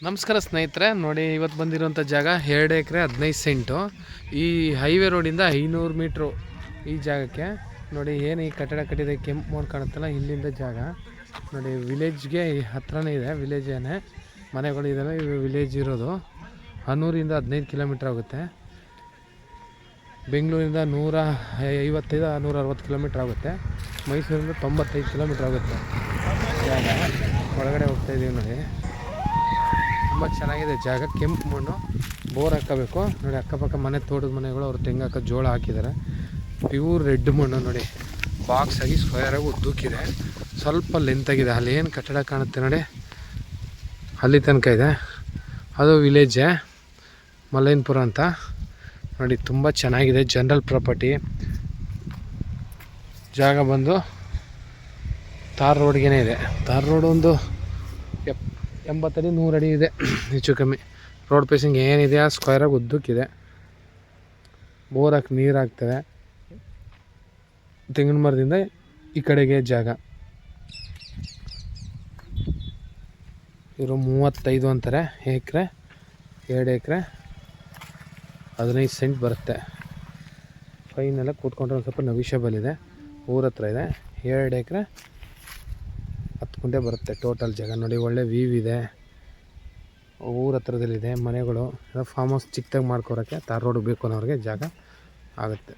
ನಮಸ್ಕಾರ ಸ್ನೇಹಿತರೆ, ನೋಡಿ ಇವತ್ತು ಬಂದಿರೋಂಥ ಜಾಗ 2 ಎಕರೆ 15 ಸೆಂಟು. ಈ ಹೈವೇ ರೋಡಿಂದ 500 ಮೀಟ್ರು ಈ ಜಾಗಕ್ಕೆ. ನೋಡಿ ಏನು ಈ ಕಟ್ಟಡ ಕಟ್ಟಿದೆ, ಕೆಂಪು ಮೋಡ್ ಕಾಣುತ್ತಲ್ಲ, ಇಲ್ಲಿಂದ ಜಾಗ ನೋಡಿ. ವಿಲೇಜ್ಗೆ ಹತ್ರನೇ ಇದೆ, ವಿಲೇಜೇನೆ ಮನೆಗಳು ಇದೆಲ್ಲ. ವಿಲೇಜ್ ಇರೋದು ಹನ್ನೂರಿಂದ 15 ಕಿಲೋಮೀಟ್ರ್ ಆಗುತ್ತೆ. ಬೆಂಗಳೂರಿಂದ 155-160 ಕಿಲೋಮೀಟ್ರ್ ಆಗುತ್ತೆ. ಮೈಸೂರಿಂದ 95 ಕಿಲೋಮೀಟ್ರ್ ಆಗುತ್ತೆ ಜಾಗ. ಒಳಗಡೆ ಹೋಗ್ತಾಯಿದ್ದೀವಿ ನೋಡಿ. ತುಂಬ ಚೆನ್ನಾಗಿದೆ ಜಾಗ, ಕೆಂಪು ಮಣ್ಣು. ಬೋರ್ ಹಾಕೋಬೇಕು ನೋಡಿ. ಅಕ್ಕಪಕ್ಕ ಮನೆ, ತೋಟದ ಮನೆಗಳು, ಅವ್ರು ತೆಂಗು ಹಾಕೋ ಜೋಳ ಹಾಕಿದ್ದಾರೆ. ಪ್ಯೂರ್ ರೆಡ್ ಮಣ್ಣು ನೋಡಿ. ಬಾಕ್ಸ್ ಆಗಿ ಸ್ಕ್ವೇರಾಗಿ ಉದ್ದಕ್ಕಿದೆ, ಸ್ವಲ್ಪ ಲೆಂತಾಗಿದೆ. ಅಲ್ಲಿ ಏನು ಕಟ್ಟಡ ಕಾಣುತ್ತೆ ನೋಡಿ, ಅಲ್ಲಿ ತನಕ ಇದೆ. ಅದು ವಿಲೇಜೇ, ಮಲೈನ್ಪುರ ಅಂತ ನೋಡಿ. ತುಂಬ ಚೆನ್ನಾಗಿದೆ, ಜನರಲ್ ಪ್ರಾಪರ್ಟಿ. ಜಾಗ ಬಂದು ತಾರ್ ರೋಡ್ಗೆ ಇದೆ. ತಾರ್ ರೋಡ್ ಒಂದು 80 ಅಡಿ 100 ಅಡಿ ಇದೆ ಹೆಚ್ಚು ಕಮ್ಮಿ. ರೋಡ್ ಪೇಸಿಂಗ್ ಏನಿದೆ ಸ್ಕ್ವೇರಾಗಿ ಉದ್ದಕ್ಕಿದೆ. ಬೋರ್ ಹಾಕಿ ನೀರು ಹಾಕ್ತದೆ. ತೆಂಗಿನ ಮರದಿಂದ ಈ ಕಡೆಗೆ ಜಾಗ. ಇವರು 35 ಅಂತಾರೆ ಎಕರೆ. 2 ಎಕರೆ 15 ಸೆಂಟ್ ಬರುತ್ತೆ. ಫೈನೆಲ್ಲ ಕೂತ್ಕೊಂಡ್ರೆ ಒಂದು ಸ್ವಲ್ಪ ನವಿಷಬಲ್ ಇದೆ. ಊರ ಹತ್ರ ಇದೆ. 2 ಎಕರೆ 10 ಗುಂಟೆ ಬರುತ್ತೆ ಟೋಟಲ್ ಜಾಗ ನೋಡಿ. ಒಳ್ಳೆ ವ್ಯೂ ಇದೆ, ಊರ ಹತ್ರದಲ್ಲಿದೆ ಮನೆಗಳು. ಫಾರ್ಮ್ ಹೌಸ್ ಚಿಕ್ಕದಾಗಿ ಮಾಡ್ಕೊಳಕ್ಕೆ ತಾರ್ ರೋಡ್ ಬೇಕು ಅನ್ನೋರಿಗೆ ಜಾಗ ಆಗುತ್ತೆ.